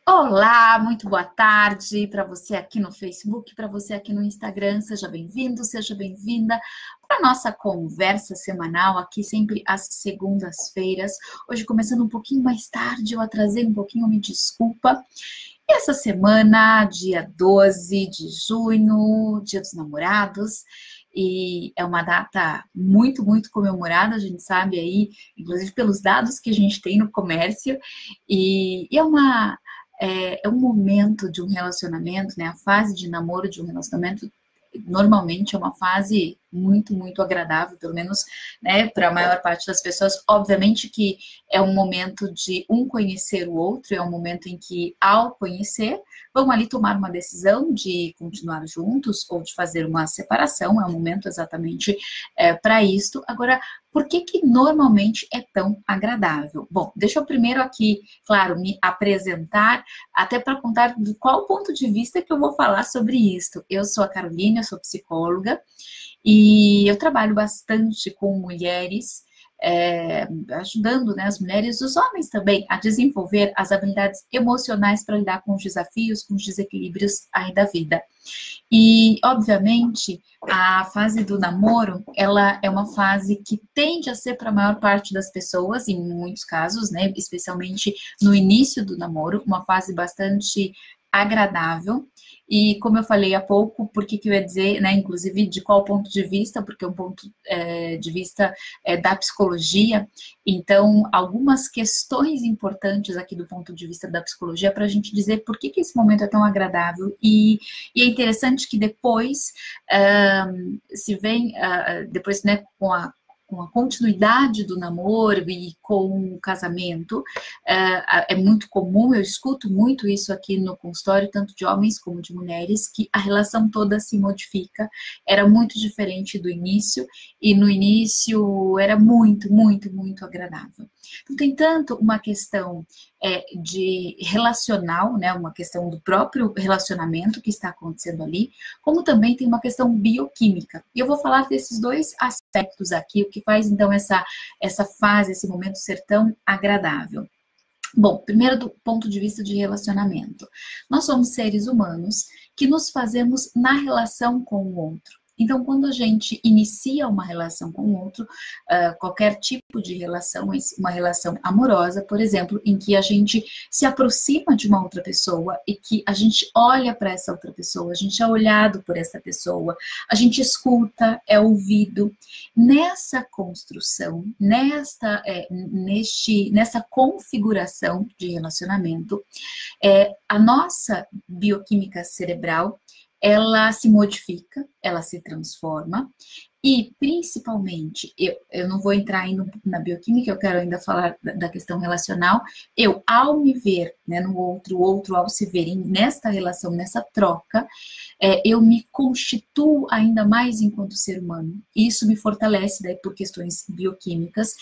Olá, muito boa tarde para você aqui no Facebook, para você aqui no Instagram. Seja bem-vindo, seja bem-vinda para a nossa conversa semanal aqui sempre às segundas-feiras. Hoje começando um pouquinho mais tarde, eu atrasei um pouquinho, me desculpa. E essa semana, dia 12 de junho, Dia dos Namorados, e é uma data muito, muito comemorada, a gente sabe aí, inclusive pelos dados que a gente tem no comércio, e é um momento de um relacionamento, né? A fase de namoro de um relacionamento normalmente é uma fase muito, muito agradável, pelo menos, né, para a maior parte das pessoas. Obviamente que é um momento de um conhecer o outro, é um momento em que, ao conhecer, vão ali tomar uma decisão de continuar juntos ou de fazer uma separação, é um momento exatamente para isto. Agora, por que que normalmente é tão agradável? Bom, deixa eu primeiro aqui, claro, me apresentar, até para contar de qual ponto de vista que eu vou falar sobre isso. Eu sou a Carolina, eu sou psicóloga, e eu trabalho bastante com mulheres, ajudando, né, as mulheres e os homens também a desenvolver as habilidades emocionais para lidar com os desafios, com os desequilíbrios aí da vida. E, obviamente, a fase do namoro, ela é uma fase que tende a ser para a maior parte das pessoas, em muitos casos, né, especialmente no início do namoro, uma fase bastante agradável. E como eu falei há pouco, por que que eu ia dizer, né, inclusive de qual ponto de vista, porque é um ponto de vista da psicologia, então algumas questões importantes aqui do ponto de vista da psicologia para a gente dizer por que que esse momento é tão agradável e é interessante que depois se vem, depois, né, com a continuidade do namoro e com o casamento, é muito comum, eu escuto muito isso aqui no consultório, tanto de homens como de mulheres, que a relação toda se modifica, era muito diferente do início, e no início era muito, muito, muito agradável. Então, tem tanto uma questão de relacional, né, uma questão do próprio relacionamento que está acontecendo ali, como também tem uma questão bioquímica. E eu vou falar desses dois aspectos aqui, o que faz então essa fase, esse momento ser tão agradável. Bom, primeiro do ponto de vista de relacionamento. Nós somos seres humanos que nos fazemos na relação com o outro. Então, quando a gente inicia uma relação com o outro, qualquer tipo de relação, uma relação amorosa, por exemplo, em que a gente se aproxima de uma outra pessoa e que a gente olha para essa outra pessoa, a gente é olhado por essa pessoa, a gente escuta, é ouvido. Nessa construção, nessa configuração de relacionamento, a nossa bioquímica cerebral, ela se modifica, ela se transforma, e principalmente, eu não vou entrar ainda na bioquímica, eu quero ainda falar da questão relacional, ao me ver, né, no outro, o outro ao se ver nesta relação, nessa troca, eu me constituo ainda mais enquanto ser humano, e isso me fortalece, daí por questões bioquímicas,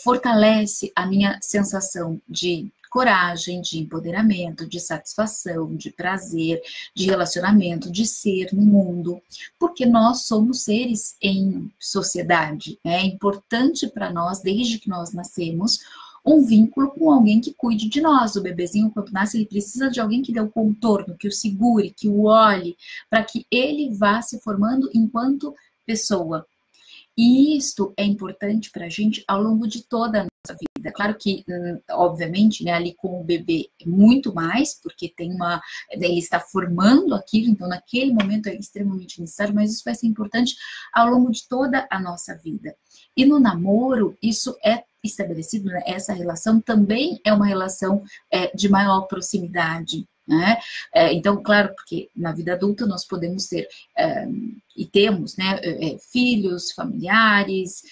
fortalece a minha sensação de coragem, de empoderamento, de satisfação, de prazer, de relacionamento, de ser no mundo, porque nós somos seres em sociedade, né? É importante para nós, desde que nós nascemos, um vínculo com alguém que cuide de nós. O bebezinho, quando nasce, ele precisa de alguém que dê o contorno, que o segure, que o olhe, para que ele vá se formando enquanto pessoa. E isto é importante para a gente ao longo de toda a nossa vida. Claro que, obviamente, né, ali com o bebê é muito mais, porque ele está formando aquilo, então naquele momento é extremamente necessário, mas isso vai ser importante ao longo de toda a nossa vida. E no namoro, isso é estabelecido, né, essa relação também é uma relação de maior proximidade, né? Então, claro, porque na vida adulta nós podemos ter e temos, né, filhos, familiares,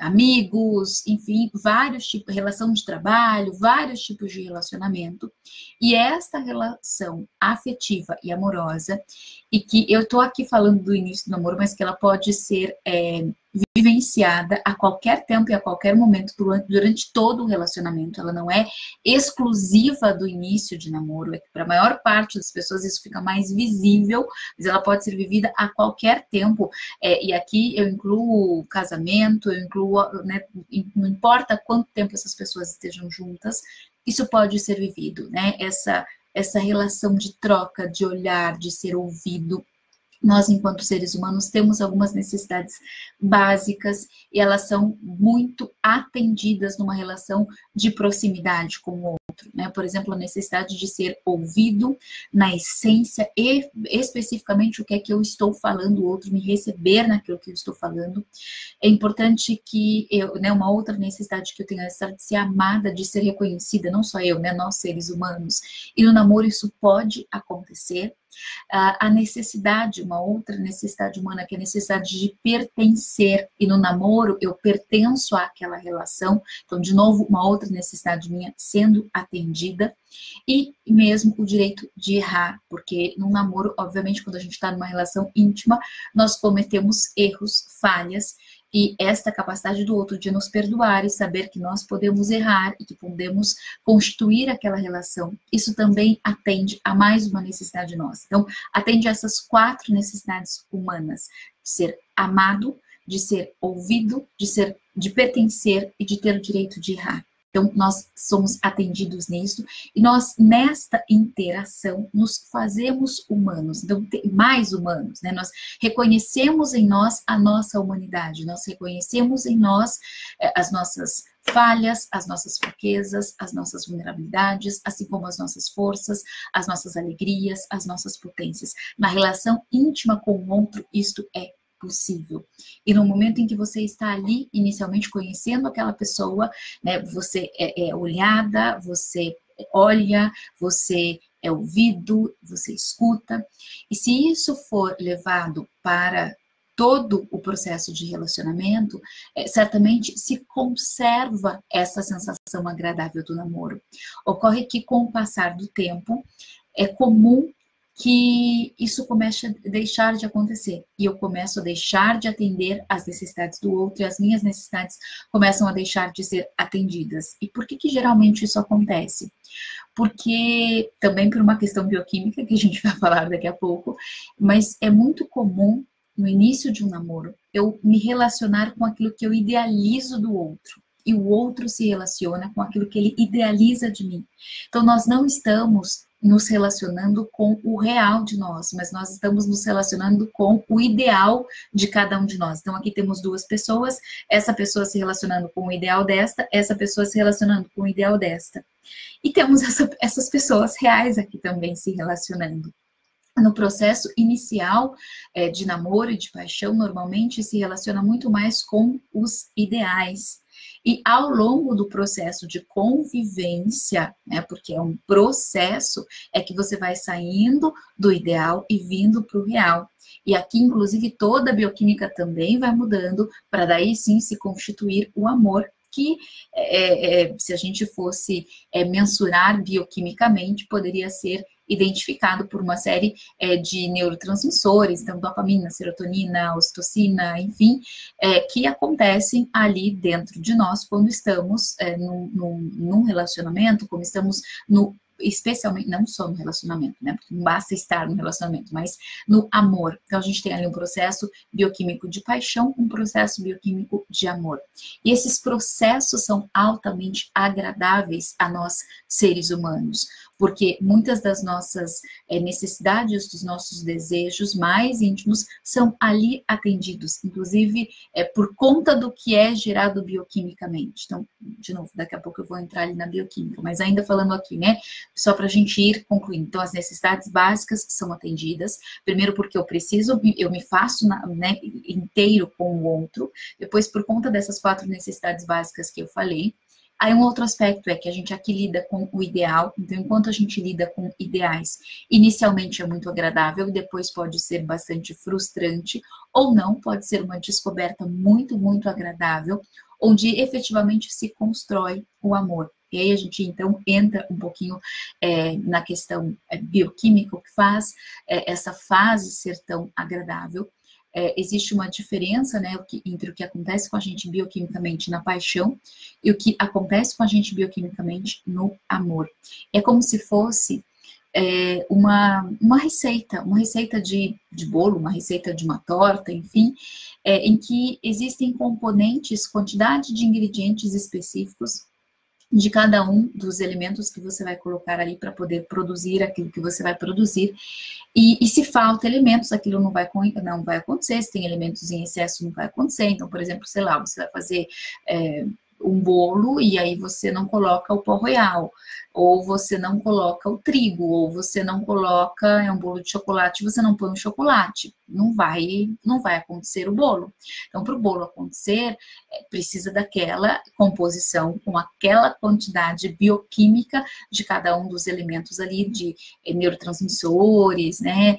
amigos, enfim, vários tipos, relação de trabalho, vários tipos de relacionamento, e esta relação afetiva e amorosa, e que eu estou aqui falando do início do namoro, mas que ela pode ser vivenciada a qualquer tempo e a qualquer momento durante todo o relacionamento. Ela não é exclusiva do início de namoro. É que para a maior parte das pessoas isso fica mais visível, mas ela pode ser vivida a qualquer tempo. E aqui eu incluo casamento, eu incluo, né, não importa quanto tempo essas pessoas estejam juntas, isso pode ser vivido, né? Essa relação de troca, de olhar, de ser ouvido. Nós, enquanto seres humanos, temos algumas necessidades básicas e elas são muito atendidas numa relação de proximidade com o outro, né? Por exemplo, a necessidade de ser ouvido na essência e especificamente o que é que eu estou falando, o outro me receber naquilo que eu estou falando. É importante que eu, né, uma outra necessidade que eu tenho é essa de ser amada, de ser reconhecida, não só eu, né, nós seres humanos. E no namoro isso pode acontecer. A necessidade, uma outra necessidade humana, que é a necessidade de pertencer, e no namoro eu pertenço àquela relação, então, de novo, uma outra necessidade minha sendo atendida, e mesmo o direito de errar, porque no namoro, obviamente, quando a gente está numa relação íntima, nós cometemos erros, falhas, e esta capacidade do outro de nos perdoar e saber que nós podemos errar e que podemos constituir aquela relação, isso também atende a mais uma necessidade nossa. Então, atende a essas 4 necessidades humanas: de ser amado, de ser ouvido, de pertencer e de ter o direito de errar. Então, nós somos atendidos nisso e nós, nesta interação, nos fazemos humanos, então, mais humanos, né? Nós reconhecemos em nós a nossa humanidade, nós reconhecemos em nós as nossas falhas, as nossas fraquezas, as nossas vulnerabilidades, assim como as nossas forças, as nossas alegrias, as nossas potências. Na relação íntima com o outro, isto é possível. E no momento em que você está ali, inicialmente conhecendo aquela pessoa, né, você é olhada, você olha, você é ouvido, você escuta. E se isso for levado para todo o processo de relacionamento, certamente se conserva essa sensação agradável do namoro. Ocorre que, com o passar do tempo, é comum que isso comece a deixar de acontecer, e eu começo a deixar de atender às necessidades do outro, e as minhas necessidades começam a deixar de ser atendidas. E por que geralmente isso acontece? Porque, também por uma questão bioquímica, que a gente vai falar daqui a pouco, mas é muito comum, no início de um namoro, eu me relacionar com aquilo que eu idealizo do outro, e o outro se relaciona com aquilo que ele idealiza de mim. Então, nós não estamos nos relacionando com o real de nós, mas nós estamos nos relacionando com o ideal de cada um de nós. Então, aqui temos 2 pessoas, essa pessoa se relacionando com o ideal desta, essa pessoa se relacionando com o ideal desta. E temos essas pessoas reais aqui também se relacionando. No processo inicial de namoro e de paixão, normalmente se relaciona muito mais com os ideais. E ao longo do processo de convivência, né, porque é um processo, é que você vai saindo do ideal e vindo para o real. E aqui, inclusive, toda a bioquímica também vai mudando para daí sim se constituir o amor, que se a gente fosse mensurar bioquimicamente, poderia ser identificado por uma série de neurotransmissores, então dopamina, serotonina, ocitocina, enfim, que acontecem ali dentro de nós quando estamos num relacionamento, como estamos especialmente, não só no relacionamento, né, porque não basta estar no relacionamento, mas no amor. Então, a gente tem ali um processo bioquímico de paixão, um processo bioquímico de amor. E esses processos são altamente agradáveis a nós, seres humanos, porque muitas das nossas necessidades, dos nossos desejos mais íntimos são ali atendidos, inclusive por conta do que é gerado bioquimicamente. Então, de novo, daqui a pouco eu vou entrar ali na bioquímica, mas ainda falando aqui, né, só para a gente ir concluindo. Então, as necessidades básicas são atendidas, primeiro porque eu preciso, eu me faço, né, inteiro com o outro, depois por conta dessas 4 necessidades básicas que eu falei. Aí um outro aspecto é que a gente aqui lida com o ideal, então enquanto a gente lida com ideais, inicialmente é muito agradável, depois pode ser bastante frustrante, ou não, pode ser uma descoberta muito, muito agradável, onde efetivamente se constrói o amor. E aí a gente então entra um pouquinho na questão bioquímica, o que faz essa fase ser tão agradável. existe uma diferença, né, entre o que acontece com a gente bioquimicamente na paixão e o que acontece com a gente bioquimicamente no amor. É como se fosse uma receita de bolo, uma receita de uma torta, enfim, em que existem componentes, quantidade de ingredientes específicos de cada um dos elementos que você vai colocar ali para poder produzir aquilo que você vai produzir. E se falta elementos, aquilo não vai acontecer. Se tem elementos em excesso, não vai acontecer. Então, por exemplo, sei lá, você vai fazer um bolo e aí você não coloca o pó royal, ou você não coloca o trigo, ou você não coloca um bolo de chocolate, você não põe o chocolate, não vai acontecer o bolo. Então, para o bolo acontecer, precisa daquela composição com aquela quantidade bioquímica de cada um dos elementos ali, de neurotransmissores, né,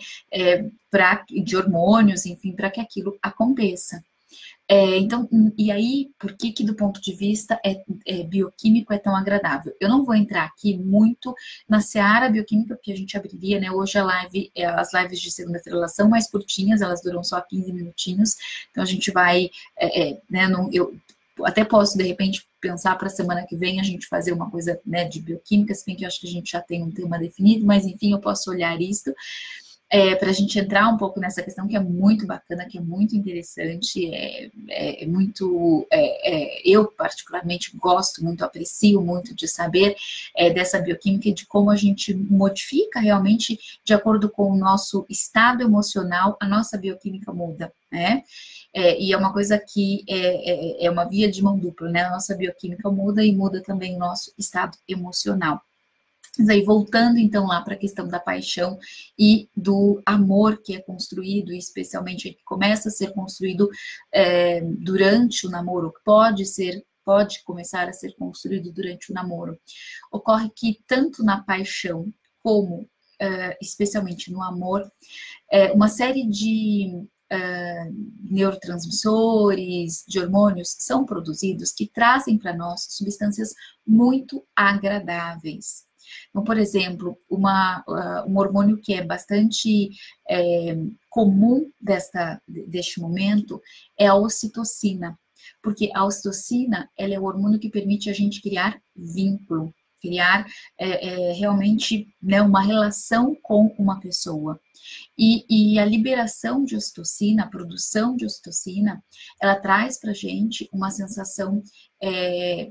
de hormônios, enfim, para que aquilo aconteça. Então, e aí, por que do ponto de vista bioquímico é tão agradável? Eu não vou entrar aqui muito na seara bioquímica, porque a gente abriria, né, hoje as lives de segunda-feira, elas são mais curtinhas, elas duram só 15 minutinhos, então a gente vai, né, eu até posso, de repente, pensar para a semana que vem a gente fazer uma coisa, né, de bioquímica, se bem que eu acho que a gente já tem um tema definido, mas enfim, eu posso olhar isso, para a gente entrar um pouco nessa questão que é muito bacana, que é muito interessante, eu particularmente gosto muito, aprecio muito de saber dessa bioquímica e de como a gente modifica realmente de acordo com o nosso estado emocional, a nossa bioquímica muda, né? E é uma coisa que é uma via de mão dupla, né? A nossa bioquímica muda e muda também o nosso estado emocional. Mas aí, voltando então lá para a questão da paixão e do amor que é construído, especialmente que começa a ser construído durante o namoro, pode começar a ser construído durante o namoro. Ocorre que tanto na paixão como especialmente no amor, uma série de neurotransmissores, de hormônios são produzidos que trazem para nós substâncias muito agradáveis. Então, por exemplo, um hormônio que é bastante comum deste momento é a ocitocina, porque a ocitocina ela é o hormônio que permite a gente criar vínculo, criar realmente, né, uma relação com uma pessoa. E a liberação de ocitocina, a produção de ocitocina, ela traz para a gente uma sensação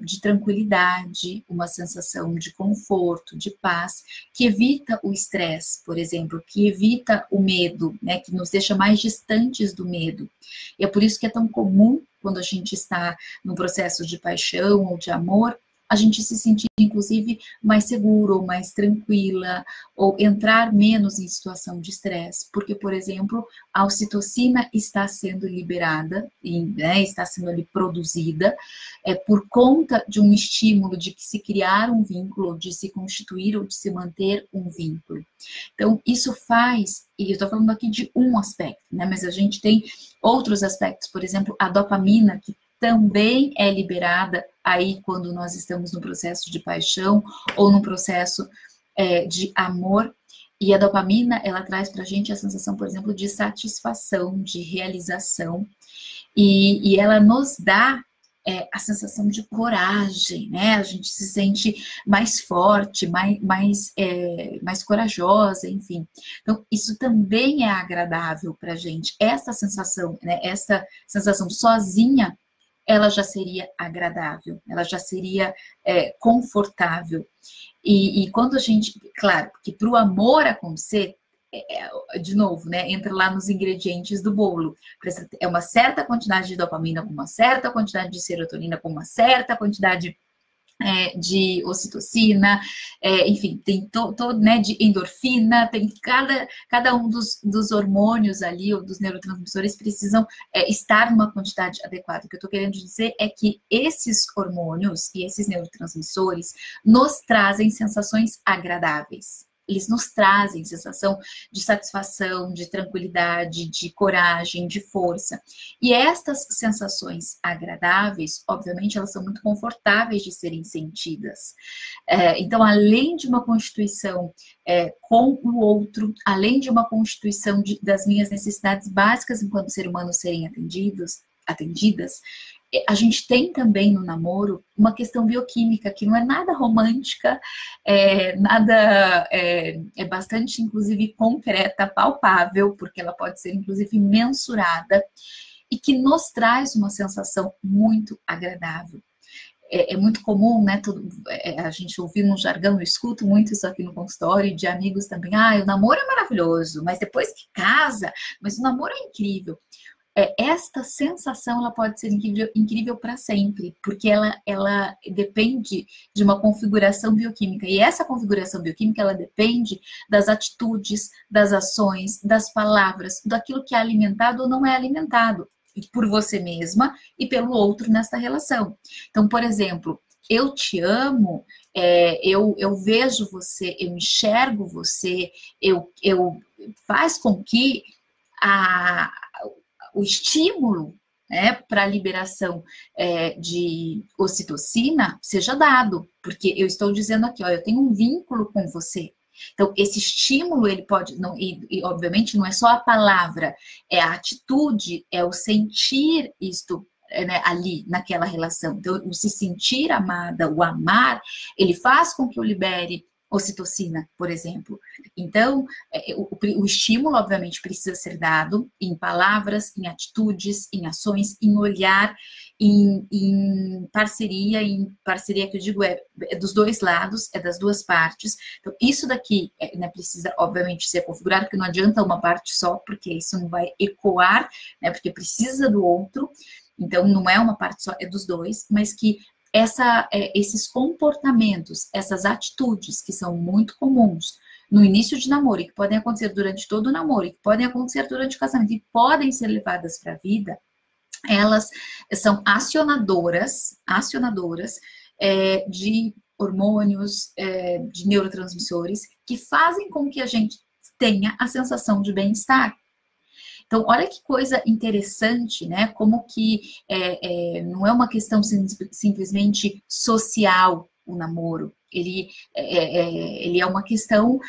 de tranquilidade, uma sensação de conforto, de paz, que evita o estresse, por exemplo, que evita o medo, né, que nos deixa mais distantes do medo. E é por isso que é tão comum, quando a gente está num processo de paixão ou de amor, a gente se sentir, inclusive, mais seguro, ou mais tranquila, ou entrar menos em situação de estresse, porque, por exemplo, a ocitocina está sendo liberada, né, está sendo ali produzida, por conta de um estímulo de se criar um vínculo, ou de se constituir, ou de se manter um vínculo. Então, isso faz, e eu estou falando aqui de um aspecto, né, mas a gente tem outros aspectos, por exemplo, a dopamina, que também é liberada aí quando nós estamos no processo de paixão ou no processo de amor. E a dopamina, ela traz pra gente a sensação, por exemplo, de satisfação, de realização. E ela nos dá a sensação de coragem, né? A gente se sente mais forte, mais corajosa, enfim. Então, isso também é agradável pra gente. Essa sensação, né? Essa sensação sozinha, ela já seria agradável, ela já seria confortável. E quando a gente, claro, que para o amor acontecer, de novo, né, entra lá nos ingredientes do bolo. É uma certa quantidade de dopamina com uma certa quantidade de serotonina com uma certa quantidade de ocitocina, enfim, tem todo, né, de endorfina, tem cada um dos hormônios ali, ou dos neurotransmissores, precisam estar numa quantidade adequada. O que eu estou querendo dizer é que esses hormônios e esses neurotransmissores nos trazem sensações agradáveis. eles nos trazem sensação de satisfação, de tranquilidade, de coragem, de força. E estas sensações agradáveis, obviamente, elas são muito confortáveis de serem sentidas. Então, além de uma constituição com o outro, além de uma constituição das minhas necessidades básicas enquanto ser humano serem atendidas, a gente tem também no namoro uma questão bioquímica que não é nada romântica, é bastante, inclusive, concreta, palpável, porque ela pode ser, inclusive, mensurada, e que nos traz uma sensação muito agradável. É muito comum, né, a gente ouvir no jargão, eu escuto muito isso aqui no consultório, de amigos também, o namoro é maravilhoso, mas depois que casa, mas o namoro é incrível. Esta sensação, ela pode ser incrível para sempre, porque ela depende de uma configuração bioquímica, e essa configuração bioquímica, ela depende das atitudes, das ações, das palavras, daquilo que é alimentado ou não é alimentado, por você mesma e pelo outro nesta relação. Então, por exemplo, eu te amo, eu vejo você, eu enxergo você, faz com que o estímulo, né, para a liberação de ocitocina seja dado, porque eu estou dizendo aqui, eu tenho um vínculo com você. Então, esse estímulo, ele pode, e obviamente não é só a palavra, é a atitude, é o sentir isto, né, ali, naquela relação. Então, o se sentir amada, o amar, ele faz com que eu libere ocitocina, por exemplo. Então, o estímulo, obviamente, precisa ser dado em palavras, em atitudes, em ações, em olhar, em parceria que eu digo é dos dois lados, é das duas partes. Então, isso daqui né, precisa, obviamente, ser configurado, porque não adianta uma parte só, porque isso não vai ecoar, né, porque precisa do outro. Então, não é uma parte só, é dos dois, mas que esses comportamentos, essas atitudes que são muito comuns no início de namoro, e que podem acontecer durante todo o namoro, e que podem acontecer durante o casamento, e podem ser levadas para a vida, elas são acionadoras de hormônios, de neurotransmissores, que fazem com que a gente tenha a sensação de bem-estar. Então, olha que coisa interessante, né? Como que não é uma questão simplesmente social o namoro. Ele é uma questão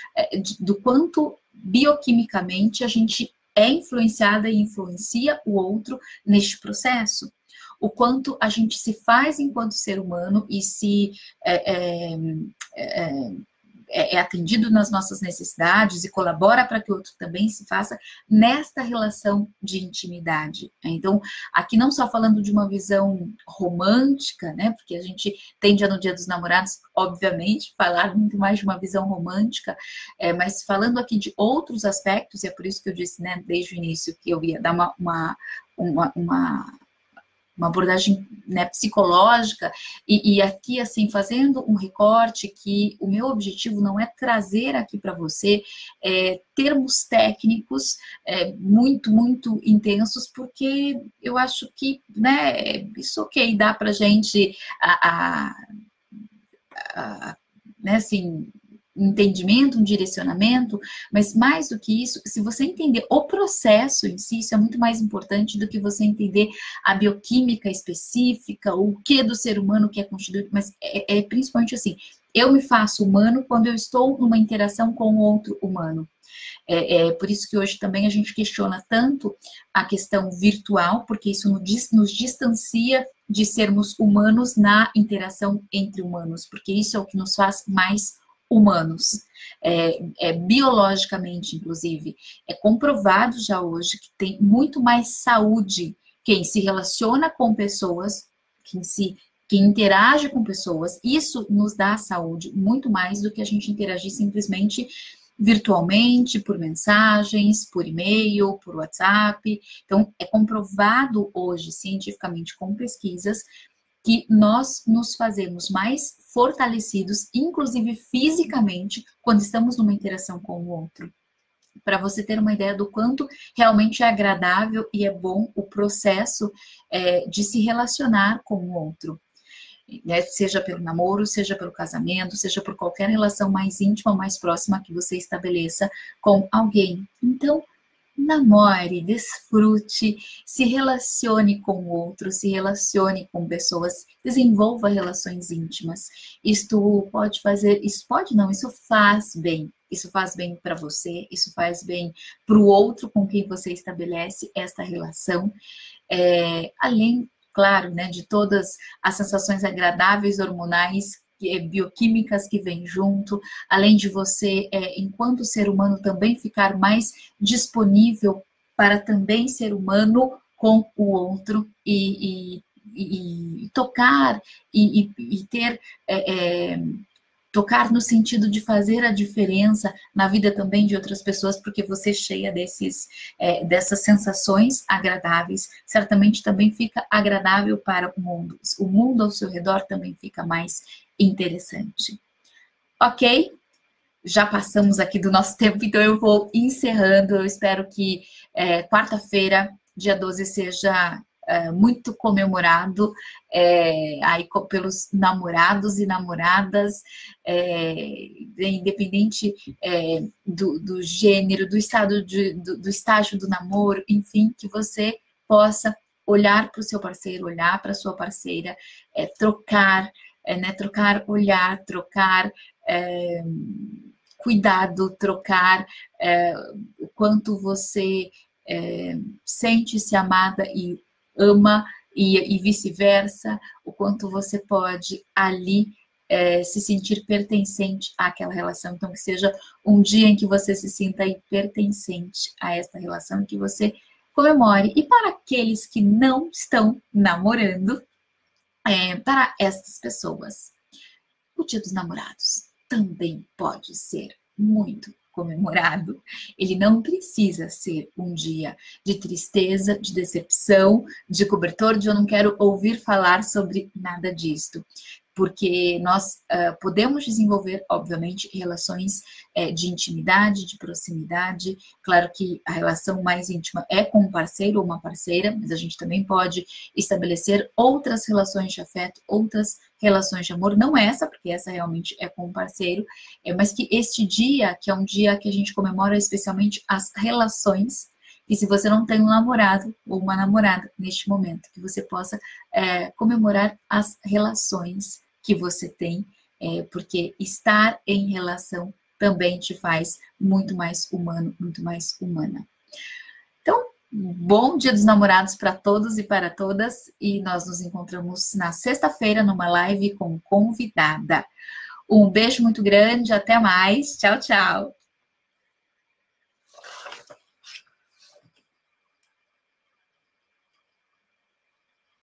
do quanto bioquimicamente a gente é influenciada e influencia o outro neste processo. O quanto a gente se faz enquanto ser humano e se atendido nas nossas necessidades e colabora para que o outro também se faça nesta relação de intimidade. Então, aqui não só falando de uma visão romântica, né, porque a gente tende a no Dia dos Namorados, obviamente, falar muito mais de uma visão romântica, mas falando aqui de outros aspectos, e é por isso que eu disse, né, desde o início, que eu ia dar uma abordagem, né, psicológica, e aqui, assim, fazendo um recorte que o meu objetivo não é trazer aqui para você termos técnicos muito, muito intensos, porque eu acho que, né, isso ok, dá para a gente, né, assim, entendimento, um direcionamento, mas mais do que isso, se você entender o processo em si, isso é muito mais importante do que você entender a bioquímica específica, o que do ser humano que é constituído, mas principalmente assim, eu me faço humano quando eu estou numa interação com outro humano. Por isso que hoje também a gente questiona tanto a questão virtual, porque isso nos distancia de sermos humanos na interação entre humanos, porque isso é o que nos faz mais humanos, biologicamente, inclusive, é comprovado já hoje que tem muito mais saúde quem se relaciona com pessoas, quem interage com pessoas, isso nos dá saúde muito mais do que a gente interagir simplesmente virtualmente, por mensagens, por e-mail, por WhatsApp. Então, é comprovado hoje, cientificamente, com pesquisas, que nós nos fazemos mais fortalecidos, inclusive fisicamente, quando estamos numa interação com o outro. Para você ter uma ideia do quanto realmente é agradável e é bom o processo de se relacionar com o outro. né? Seja pelo namoro, seja pelo casamento, seja por qualquer relação mais íntima, mais próxima que você estabeleça com alguém. Então, namore, desfrute, se relacione com o outro, se relacione com pessoas, desenvolva relações íntimas. Isto pode fazer, isso pode não, isso faz bem. Isso faz bem para você, isso faz bem para o outro com quem você estabelece esta relação. Além, claro, né, de todas as sensações agradáveis, hormonais, bioquímicas que vêm junto, além de você, enquanto ser humano, também ficar mais disponível para também ser humano com o outro e tocar e ter... tocar no sentido de fazer a diferença na vida também de outras pessoas, porque você cheia dessas sensações agradáveis, certamente também fica agradável para o mundo. O mundo ao seu redor também fica mais interessante. Ok? Já passamos aqui do nosso tempo, então eu vou encerrando. Eu espero que quarta-feira, dia 12, seja muito comemorado aí pelos namorados e namoradas, independente do gênero, do estado do estágio do namoro, enfim, que você possa olhar para o seu parceiro, olhar para a sua parceira, trocar, trocar olhar, trocar cuidado, trocar o quanto você sente-se amada e ama e vice-versa, o quanto você pode ali se sentir pertencente àquela relação. Então, que seja um dia em que você se sinta aí pertencente a esta relação, que você comemore. E para aqueles que não estão namorando, para estas pessoas, o Dia dos Namorados também pode ser muito comemorado. Ele não precisa ser um dia de tristeza, de decepção, de cobertor, de eu não quero ouvir falar sobre nada disto. Porque nós podemos desenvolver, obviamente, relações de intimidade, de proximidade. Claro que a relação mais íntima é com um parceiro ou uma parceira, mas a gente também pode estabelecer outras relações de afeto, outras relações de amor, não essa, porque essa realmente é com um parceiro, mas que este dia, que é um dia que a gente comemora especialmente as relações, e se você não tem um namorado ou uma namorada neste momento, que você possa comemorar as relações que você tem, porque estar em relação também te faz muito mais humano, muito mais humana. Então, bom Dia dos Namorados para todos e para todas, e nós nos encontramos na sexta-feira numa live com convidada. Um beijo muito grande, até mais, tchau, tchau!